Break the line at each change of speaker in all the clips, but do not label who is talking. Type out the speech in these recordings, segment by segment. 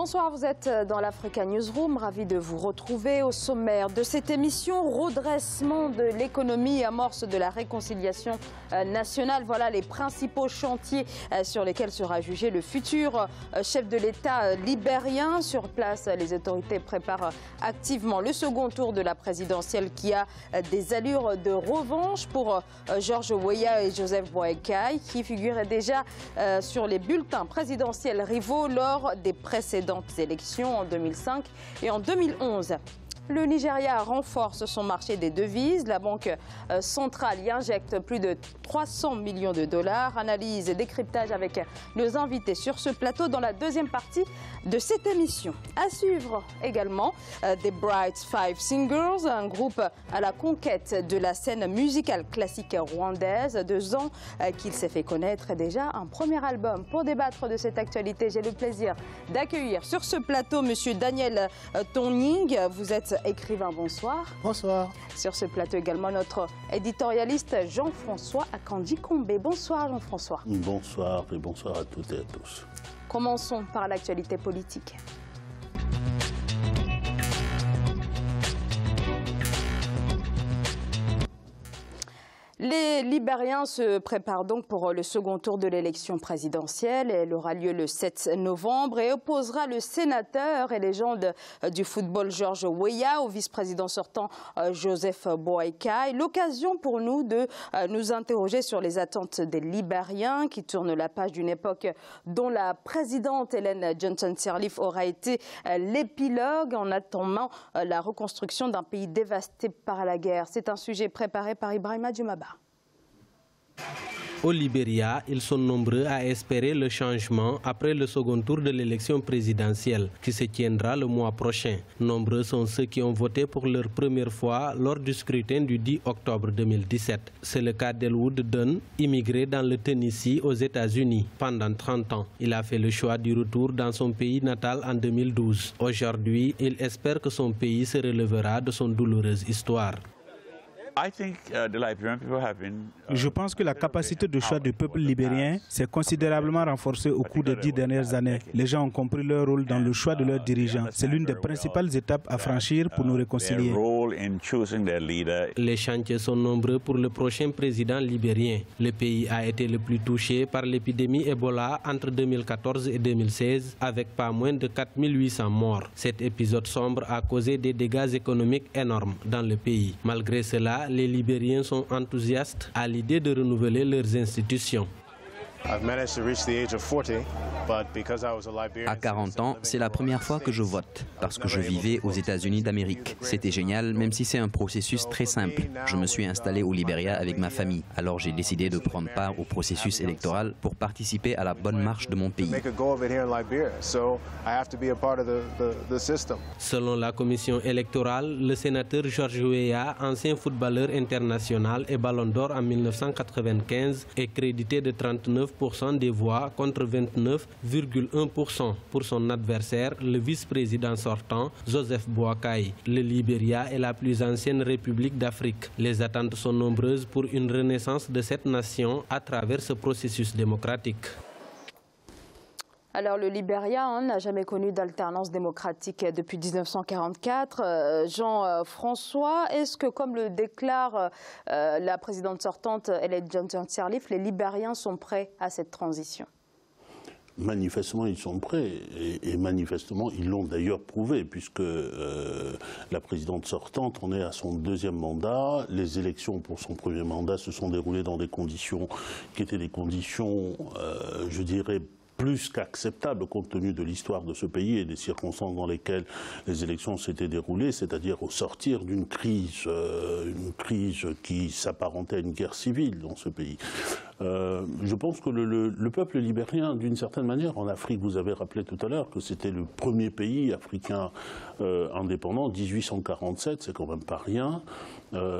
Bonsoir, vous êtes dans l'Africa Newsroom, ravi de vous retrouver au sommaire de cette émission. Redressement de l'économie, amorce de la réconciliation nationale. Voilà les principaux chantiers sur lesquels sera jugé le futur chef de l'État libérien. Sur place, les autorités préparent activement le second tour de la présidentielle qui a des allures de revanche pour George Weah et Joseph Boakai qui figuraient déjà sur les bulletins présidentiels rivaux lors des précédentes élections en 2005 et en 2011. Le Nigeria renforce son marché des devises. La Banque centrale y injecte plus de 300 millions de dollars. Analyse et décryptage avec nos invités sur ce plateau dans la deuxième partie de cette émission. À suivre également The Bright Five Singers, un groupe à la conquête de la scène musicale classique rwandaise. 2 ans qu'il s'est fait connaître et déjà un premier album. Pour débattre de cette actualité, j'ai le plaisir d'accueillir sur ce plateau Monsieur Daniel Tonning. Vous êtes écrivain, bonsoir.
Bonsoir.
Sur ce plateau également notre éditorialiste Jean-François Akandi-Kombe. Bonsoir Jean-François.
Bonsoir et bonsoir à toutes et à tous.
Commençons par l'actualité politique. Les Libériens se préparent donc pour le second tour de l'élection présidentielle. Elle aura lieu le 7 novembre et opposera le sénateur et légende du football George Weah au vice-président sortant Joseph Boakai. L'occasion pour nous de nous interroger sur les attentes des Libériens qui tournent la page d'une époque dont la présidente Ellen Johnson Sirleaf aura été l'épilogue en attendant la reconstruction d'un pays dévasté par la guerre. C'est un sujet préparé par Ibrahima Djumaba.
Au Libéria, ils sont nombreux à espérer le changement après le second tour de l'élection présidentielle qui se tiendra le mois prochain. Nombreux sont ceux qui ont voté pour leur première fois lors du scrutin du 10 octobre 2017. C'est le cas d'Elwood Dunn, immigré dans le Tennessee aux États-Unis pendant 30 ans. Il a fait le choix du retour dans son pays natal en 2012. Aujourd'hui, il espère que son pays se relèvera de son douloureuse histoire.
Je pense que la capacité de choix du peuple libérien s'est considérablement renforcée au cours des 10 dernières années. Les gens ont compris leur rôle dans le choix de leurs dirigeants. C'est l'une des principales étapes à franchir pour nous réconcilier.
Les chantiers sont nombreux pour le prochain président libérien. Le pays a été le plus touché par l'épidémie Ebola entre 2014 et 2016 avec pas moins de 4800 morts. Cet épisode sombre a causé des dégâts économiques énormes dans le pays. Malgré cela, les Libériens sont enthousiastes à l'idée de renouveler leurs institutions.
À 40 ans, c'est la première fois que je vote, parce que je vivais aux États-Unis d'Amérique. C'était génial, même si c'est un processus très simple. Je me suis installé au Libéria avec ma famille, alors j'ai décidé de prendre part au processus électoral pour participer à la bonne marche de mon pays.
Selon la commission électorale, le sénateur George Weah, ancien footballeur international et ballon d'or en 1995, est crédité de 39% des voix contre 29,1% pour son adversaire, le vice-président sortant, Joseph Boakai. Le Libéria est la plus ancienne république d'Afrique. Les attentes sont nombreuses pour une renaissance de cette nation à travers ce processus démocratique.
Alors le Libéria n'a jamais connu d'alternance démocratique depuis 1944. Jean-François, est-ce que, comme le déclare la présidente sortante Ellen Johnson Sirleaf, les Libériens sont prêts à cette transition?
Manifestement, ils sont prêts et manifestement, ils l'ont d'ailleurs prouvé puisque la présidente sortante en est à son 2e mandat. Les élections pour son 1er mandat se sont déroulées dans des conditions qui étaient des conditions, je dirais, plus qu'acceptable compte tenu de l'histoire de ce pays et des circonstances dans lesquelles les élections s'étaient déroulées, c'est-à-dire au sortir d'une crise qui s'apparentait à une guerre civile dans ce pays. Je pense que le peuple libérien, d'une certaine manière, en Afrique, vous avez rappelé tout à l'heure que c'était le premier pays africain indépendant, 1847, c'est quand même pas rien.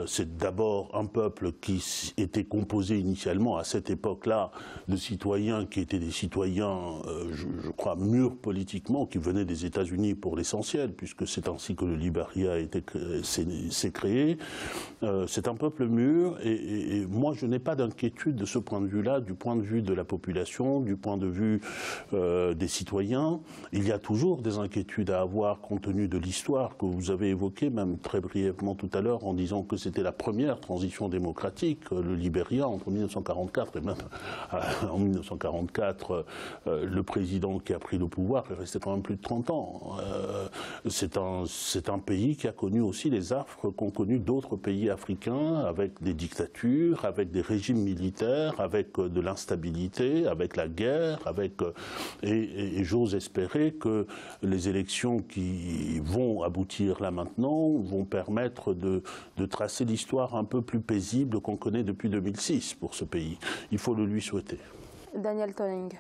C'est d'abord un peuple qui était composé initialement à cette époque-là de citoyens qui étaient des citoyens, je crois, mûrs politiquement, qui venaient des États-Unis pour l'essentiel, puisque c'est ainsi que le Libéria s'est créé. C'est un peuple mûr et moi je n'ai pas d'inquiétude de ce point de vue-là, du point de vue de la population, du point de vue des citoyens, il y a toujours des inquiétudes à avoir compte tenu de l'histoire que vous avez évoquée, même très brièvement tout à l'heure, en disant que c'était la première transition démocratique, le Libéria, entre 1944 et même en 1944, le président qui a pris le pouvoir est resté quand même plus de 30 ans. C'est un pays qui a connu aussi les affres qu'ont connu d'autres pays africains, avec des dictatures, avec des régimes militaires, avec de l'instabilité, avec la guerre, et j'ose espérer que les élections qui vont aboutir là maintenant vont permettre de tracer l'histoire un peu plus paisible qu'on connaît depuis 2006 pour ce pays. Il faut le lui souhaiter.
Daniel Tonning.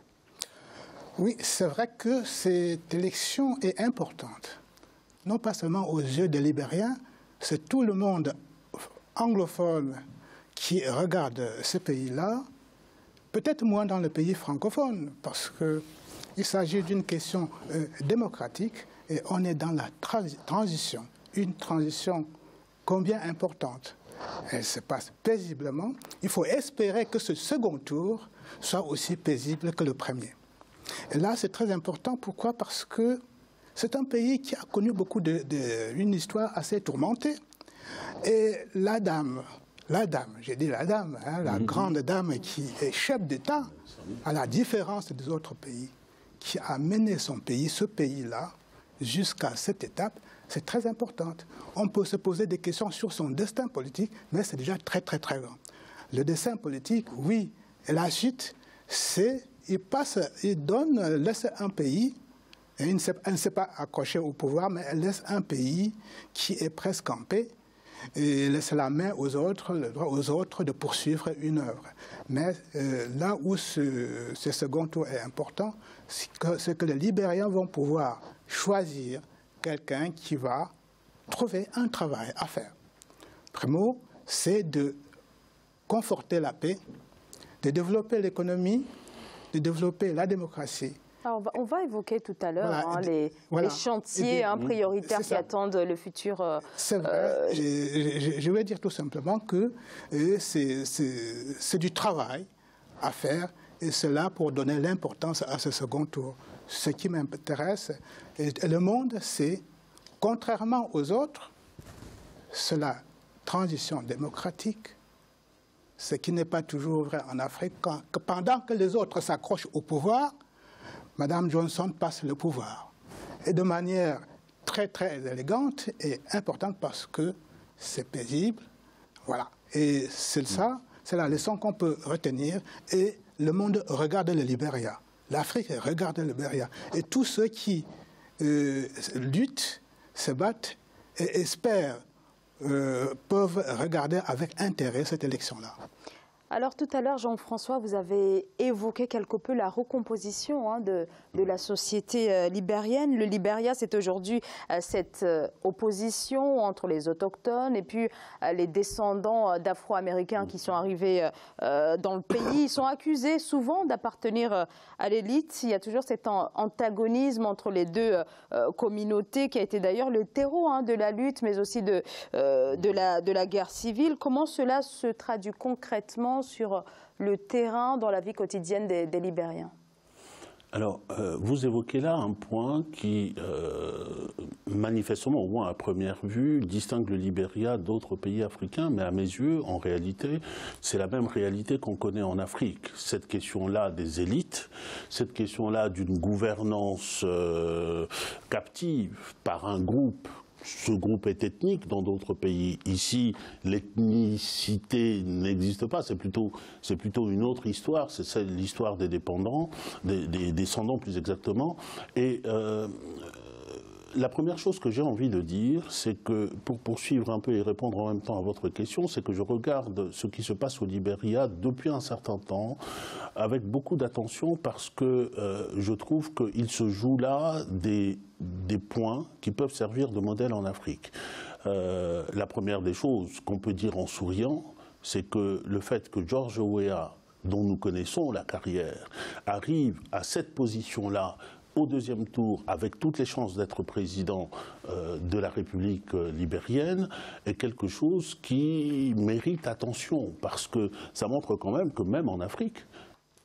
Oui, c'est vrai que cette élection est importante. Non pas seulement aux yeux des Libériens, c'est tout le monde anglophone qui regarde ce pays-là, peut-être moins dans le pays francophone, parce qu'il s'agit d'une question démocratique et on est dans la transition, une transition combien importante. Elle se passe paisiblement. Il faut espérer que ce second tour soit aussi paisible que le premier. Et là, c'est très important. Pourquoi? Parce que c'est un pays qui a connu une histoire assez tourmentée. Et la dame, j'ai dit la dame, hein, la grande dame qui est chef d'État, à la différence des autres pays, qui a mené son pays, ce pays-là, jusqu'à cette étape, c'est très important. On peut se poser des questions sur son destin politique, mais c'est déjà très, très, très grand. Le destin politique, oui. Et la suite, c'est, il laisse un pays, et il ne s'est pas accroché au pouvoir, mais elle laisse un pays qui est presque en paix, et laisse la main aux autres, le droit aux autres de poursuivre une œuvre. Mais là où ce second tour est important, c'est que les Libériens vont pouvoir choisir quelqu'un qui va trouver un travail à faire. Primo, c'est de conforter la paix, de développer l'économie, de développer la démocratie.
Alors on va évoquer tout à l'heure les chantiers prioritaires qui attendent le futur.
C'est vrai. Je vais dire tout simplement que c'est du travail à faire, et c'est là pour donner l'importance à ce second tour. Ce qui m'intéresse, et le monde, c'est, contrairement aux autres, c'est la transition démocratique, ce qui n'est pas toujours vrai en Afrique, que pendant que les autres s'accrochent au pouvoir, Mme Johnson passe le pouvoir. Et de manière très, très élégante et importante parce que c'est paisible. Voilà. Et c'est ça, c'est la leçon qu'on peut retenir. Et le monde regarde le Libéria. L'Afrique regarde le Libéria. Et tous ceux qui luttent, se battent et espèrent peuvent regarder avec intérêt cette élection-là.
Alors tout à l'heure, Jean-François, vous avez évoqué quelque peu la recomposition de la société libérienne. Le Libéria, c'est aujourd'hui cette opposition entre les autochtones et puis les descendants d'Afro-Américains qui sont arrivés dans le pays. Ils sont accusés souvent d'appartenir à l'élite. Il y a toujours cet antagonisme entre les deux communautés qui a été d'ailleurs le terreau de la lutte, mais aussi de la guerre civile. Comment cela se traduit concrètement sur le terrain, dans la vie quotidienne des Libériens?
Alors, vous évoquez là un point qui, manifestement, au moins à première vue, distingue le Libéria d'autres pays africains, mais à mes yeux, en réalité, c'est la même réalité qu'on connaît en Afrique. Cette question-là des élites, cette question-là d'une gouvernance captive par un groupe. Ce groupe est ethnique dans d'autres pays. Ici, l'ethnicité n'existe pas. C'est plutôt une autre histoire. C'est l'histoire des dépendants, des descendants plus exactement. Et la première chose que j'ai envie de dire, c'est que, pour poursuivre un peu et répondre en même temps à votre question, c'est que je regarde ce qui se passe au Libéria depuis un certain temps avec beaucoup d'attention parce que je trouve qu'il se joue là des points qui peuvent servir de modèle en Afrique. La première des choses qu'on peut dire en souriant, c'est que le fait que George Weah, dont nous connaissons la carrière, arrive à cette position-là au deuxième tour, avec toutes les chances d'être président de la République libérienne, est quelque chose qui mérite attention, parce que ça montre quand même que même en Afrique,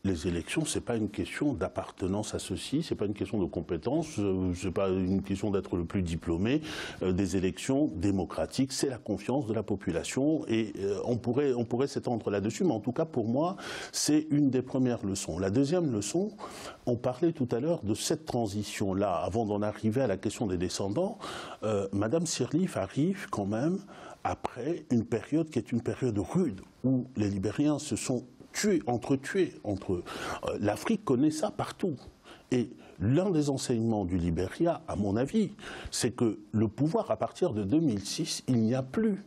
les élections, ce n'est pas une question d'appartenance à ceci, ce n'est pas une question de compétence, ce n'est pas une question d'être le plus diplômé. Des élections démocratiques, c'est la confiance de la population et on pourrait s'étendre là-dessus, mais en tout cas pour moi, c'est une des premières leçons. La deuxième leçon, on parlait tout à l'heure de cette transition-là, avant d'en arriver à la question des descendants. Madame Sirleaf arrive quand même après une période qui est une période rude, où les Libériens se sont entretués. L'Afrique connaît ça partout. Et l'un des enseignements du Libéria, à mon avis, c'est que le pouvoir, à partir de 2006, il n'y a plus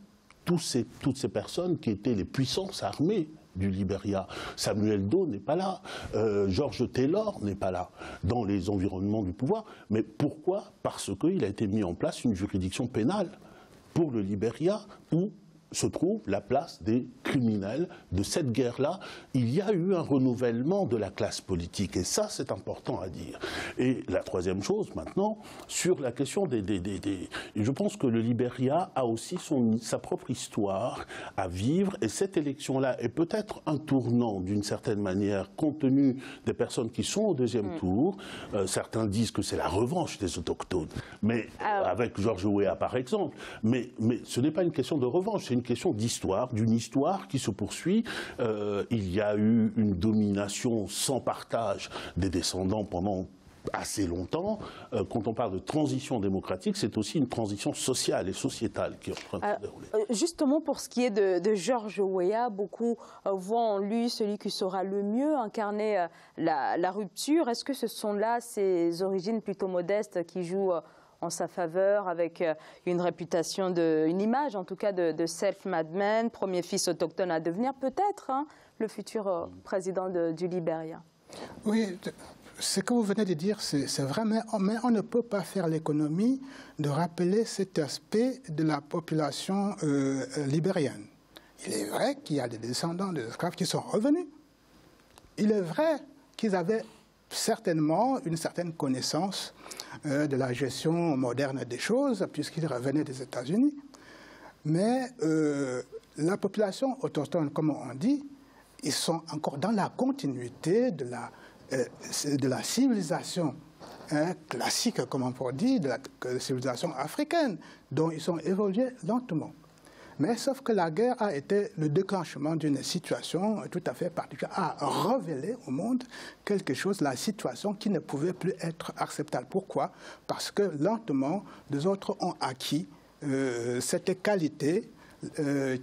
toutes ces personnes qui étaient les puissances armées du Libéria. Samuel Doe n'est pas là, George Taylor n'est pas là dans les environnements du pouvoir. Mais pourquoi? Parce qu'il a été mis en place une juridiction pénale pour le Libéria où se trouve la place des criminels de cette guerre-là. Il y a eu un renouvellement de la classe politique, et ça, c'est important à dire. Et la troisième chose, maintenant, sur la question je pense que le Libéria a aussi sa propre histoire à vivre, et cette élection-là est peut-être un tournant, d'une certaine manière, compte tenu des personnes qui sont au deuxième tour. Certains disent que c'est la revanche des Autochtones, mais avec George Weah, par exemple. Mais ce n'est pas une question de revanche, c'est une question d'histoire, d'une histoire qui se poursuit. Il y a eu une domination sans partage des descendants pendant assez longtemps. Quand on parle de transition démocratique, c'est aussi une transition sociale et sociétale qui est en train de se dérouler.
Justement, pour ce qui est de George Weah, beaucoup voient en lui celui qui saura le mieux incarner la rupture. Est-ce que ce sont là ses origines plutôt modestes qui jouent en sa faveur, avec une réputation, une image en tout cas de self-made man, premier fils autochtone à devenir peut-être le futur président du Libéria?
Oui, ce que vous venez de dire, c'est vrai, mais on ne peut pas faire l'économie de rappeler cet aspect de la population libérienne. Il est vrai qu'il y a des descendants des esclaves qui sont revenus. Il est vrai qu'ils avaient certainement une certaine connaissance de la gestion moderne des choses, puisqu'ils revenaient des États-Unis. Mais la population autochtone, comme on dit, ils sont encore dans la continuité de la civilisation classique, comme on pourrait dire, de la civilisation africaine, dont ils ont évolué lentement. Mais sauf que la guerre a été le déclenchement d'une situation tout à fait particulière, a révélé au monde quelque chose, la situation qui ne pouvait plus être acceptable. Pourquoi? Parce que lentement, les autres ont acquis cette qualité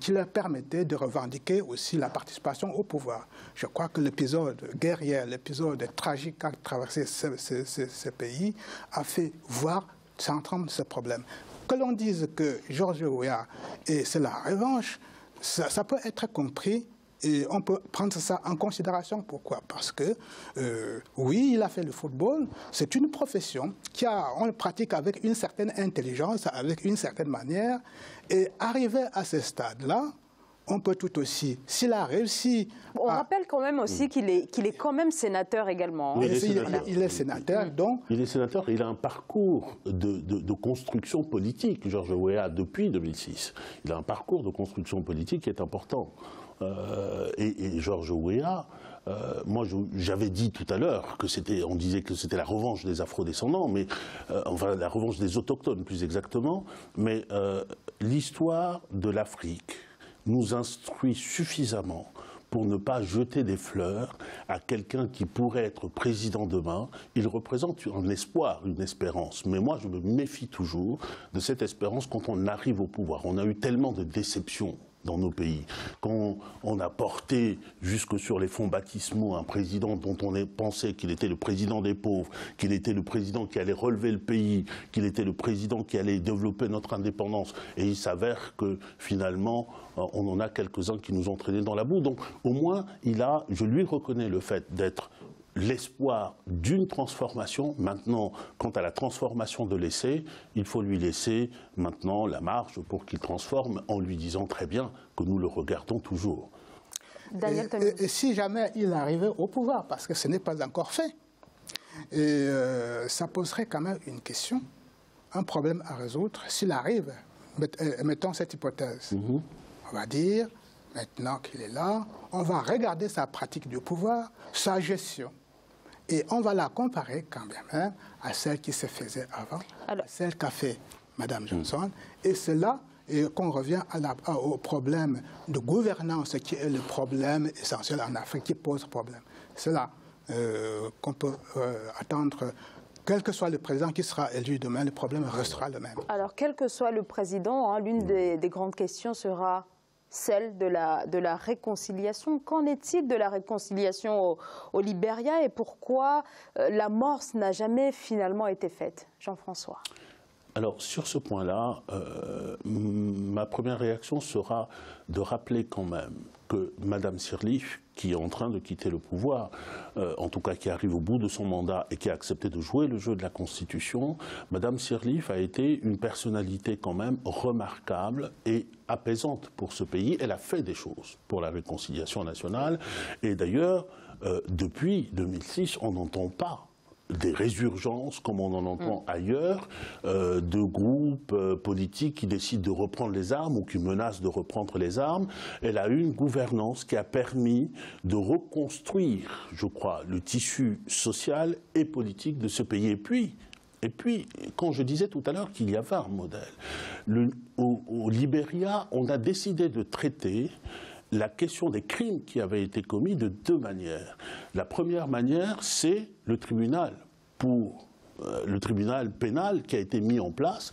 qui leur permettait de revendiquer aussi la participation au pouvoir. Je crois que l'épisode guerrier, l'épisode tragique qu'a traversé ce pays a fait voir s'entendre ce problème. Que l'on dise que George Weah, c'est la revanche, ça peut être compris et on peut prendre ça en considération. Pourquoi? Parce que, oui, il a fait le football, c'est une profession on le pratique avec une certaine intelligence, avec une certaine manière, et arrivé à ce stade-là, on peut tout aussi, s'il a réussi...
On rappelle quand même aussi qu'il est quand même sénateur également.
Oui, il est sénateur, donc...
Il est sénateur et il a un parcours de construction politique, George Weah, depuis 2006. Il a un parcours de construction politique qui est important. Et George Weah, moi j'avais dit tout à l'heure que on disait que c'était la revanche des afro-descendants, mais enfin la revanche des autochtones plus exactement, mais l'histoire de l'Afrique nous instruit suffisamment pour ne pas jeter des fleurs à quelqu'un qui pourrait être président demain. Il représente un espoir, une espérance. Mais moi, je me méfie toujours de cette espérance quand on arrive au pouvoir. On a eu tellement de déceptions dans nos pays. Quand on a porté jusque sur les fonds baptismaux un président dont on pensait qu'il était le président des pauvres, qu'il était le président qui allait relever le pays, qu'il était le président qui allait développer notre indépendance, et il s'avère que finalement on en a quelques-uns qui nous ont traînés dans la boue. Donc au moins je lui reconnais le fait d'être l'espoir d'une transformation. Maintenant, quant à la transformation de l'essai, il faut lui laisser maintenant la marge pour qu'il transforme en lui disant très bien que nous le regardons toujours.
Et si jamais il arrivait au pouvoir, parce que ce n'est pas encore fait, Et ça poserait quand même une question, un problème à résoudre, s'il arrive, mettons cette hypothèse. On va dire, maintenant qu'il est là, on va regarder sa pratique du pouvoir, sa gestion. Et on va la comparer quand même à celle qui se faisait avant, à celle qu'a fait Mme Johnson. Et c'est là qu'on revient au problème de gouvernance qui est le problème essentiel en Afrique, qui pose problème. C'est là qu'on peut attendre, quel que soit le président qui sera élu demain, le problème restera le même.
Alors, quel que soit le président, l'une des grandes questions sera celle de la réconciliation. Qu'en est-il de la réconciliation au Libéria et pourquoi l'amorce n'a jamais finalement été faite? Jean-François.
Alors, sur ce point-là, ma première réaction sera de rappeler quand même que Mme Sirleaf, qui est en train de quitter le pouvoir, en tout cas qui arrive au bout de son mandat et qui a accepté de jouer le jeu de la Constitution, Mme Sirleaf a été une personnalité quand même remarquable et apaisante pour ce pays. Elle a fait des choses pour la réconciliation nationale. Et d'ailleurs, depuis 2006, on n'entend pas des résurgences, comme on en entend ailleurs, de groupes politiques qui décident de reprendre les armes ou qui menacent de reprendre les armes. Elle a eu une gouvernance qui a permis de reconstruire, je crois, le tissu social et politique de ce pays. Et puis, quand je disais tout à l'heure qu'il y avait un modèle, au Libéria, on a décidé de traiter la question des crimes qui avaient été commis de deux manières. La première manière, c'est le tribunal pénal qui a été mis en place.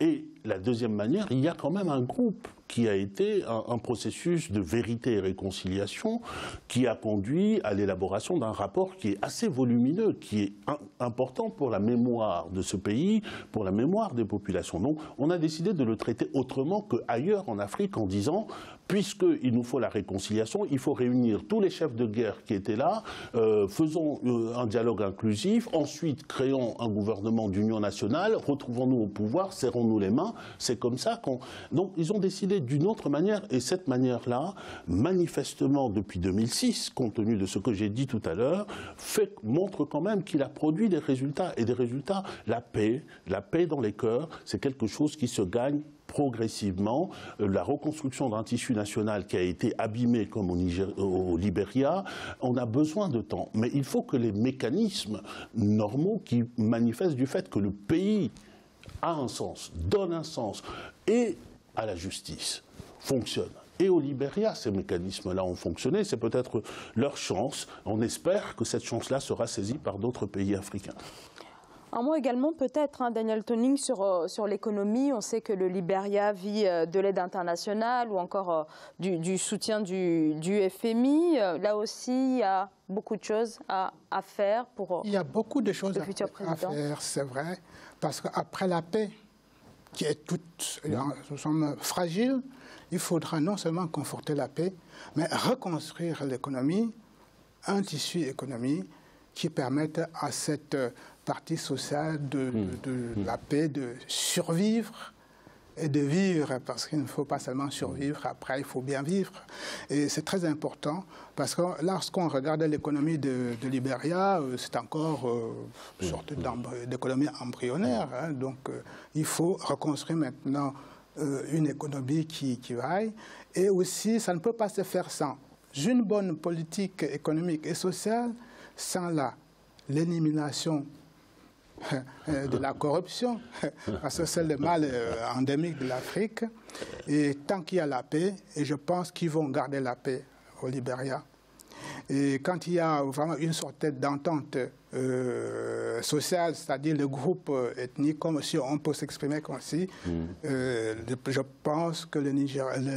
Et la deuxième manière, il y a quand même un groupe qui a été un processus de vérité et réconciliation qui a conduit à l'élaboration d'un rapport qui est assez volumineux, qui est important pour la mémoire de ce pays, pour la mémoire des populations. Donc on a décidé de le traiter autrement qu'ailleurs en Afrique en disant, puisqu'il nous faut la réconciliation, il faut réunir tous les chefs de guerre qui étaient là, faisons un dialogue inclusif, ensuite créons un gouvernement d'union nationale, retrouvons-nous au pouvoir, serrons-nous les mains, c'est comme ça qu'on... Donc ils ont décidé d'une autre manière, et cette manière-là, manifestement depuis 2006, compte tenu de ce que j'ai dit tout à l'heure, montre quand même qu'il a produit des résultats, et des résultats, la paix dans les cœurs, c'est quelque chose qui se gagne progressivement. La reconstruction d'un tissu national qui a été abîmé comme au Libéria, on a besoin de temps. Mais il faut que les mécanismes normaux qui manifestent du fait que le pays a un sens, donne un sens, et à la justice fonctionnent. Et au Libéria, ces mécanismes-là ont fonctionné. C'est peut-être leur chance. On espère que cette chance-là sera saisie par d'autres pays africains.
Un mot également peut-être, Daniel Toning, sur l'économie. On sait que le Libéria vit de l'aide internationale ou encore du soutien du FMI. Là aussi, il y a beaucoup de choses à faire pour
il y a beaucoup de choses
le futur président.
À faire, c'est vrai, parce qu'après la paix, qui est toute, nous sommes fragiles, il faudra non seulement conforter la paix, mais reconstruire l'économie, un tissu économique qui permette à cette partie sociale de la paix de survivre et de vivre, parce qu'il ne faut pas seulement survivre, après il faut bien vivre. Et c'est très important, parce que lorsqu'on regarde l'économie de Libéria, c'est encore une sorte d'économie embryonnaire. Donc il faut reconstruire maintenant une économie qui vaille. Et aussi, ça ne peut pas se faire sans une bonne politique économique et sociale, sans l'élimination de la corruption, parce que c'est le mal endémique de l'Afrique. Et tant qu'il y a la paix, et je pense qu'ils vont garder la paix au Libéria, et quand il y a vraiment une sorte d'entente sociale, c'est-à-dire le groupe ethnique, comme si on peut s'exprimer comme si, je pense que le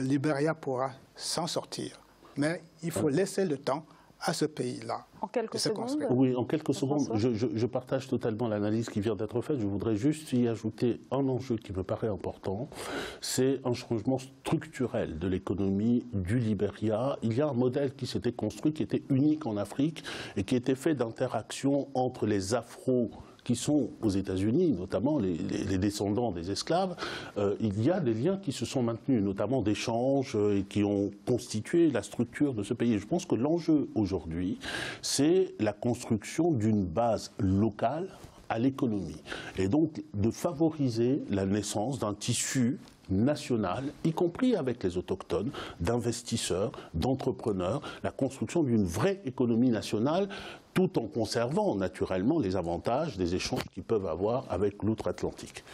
Libéria pourra s'en sortir. Mais il faut laisser le temps à ce pays-là.
En quelques secondes.
Oui, en quelques secondes. Je partage totalement l'analyse qui vient d'être faite. Je voudrais juste y ajouter un enjeu qui me paraît important. C'est un changement structurel de l'économie du Libéria. Il y a un modèle qui s'était construit, qui était unique en Afrique et qui était fait d'interaction entre les Afro qui sont aux États-Unis, notamment les descendants des esclaves, il y a des liens qui se sont maintenus, notamment d'échanges et qui ont constitué la structure de ce pays. Je pense que l'enjeu aujourd'hui, c'est la construction d'une base locale à l'économie, et donc de favoriser la naissance d'un tissu national, y compris avec les autochtones, d'investisseurs, d'entrepreneurs, la construction d'une vraie économie nationale, tout en conservant naturellement les avantages des échanges qu'ils peuvent avoir avec l'outre-Atlantique.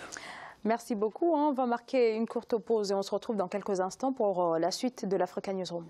Merci beaucoup. On va marquer une courte pause et on se retrouve dans quelques instants pour la suite de l'Africa Newsroom.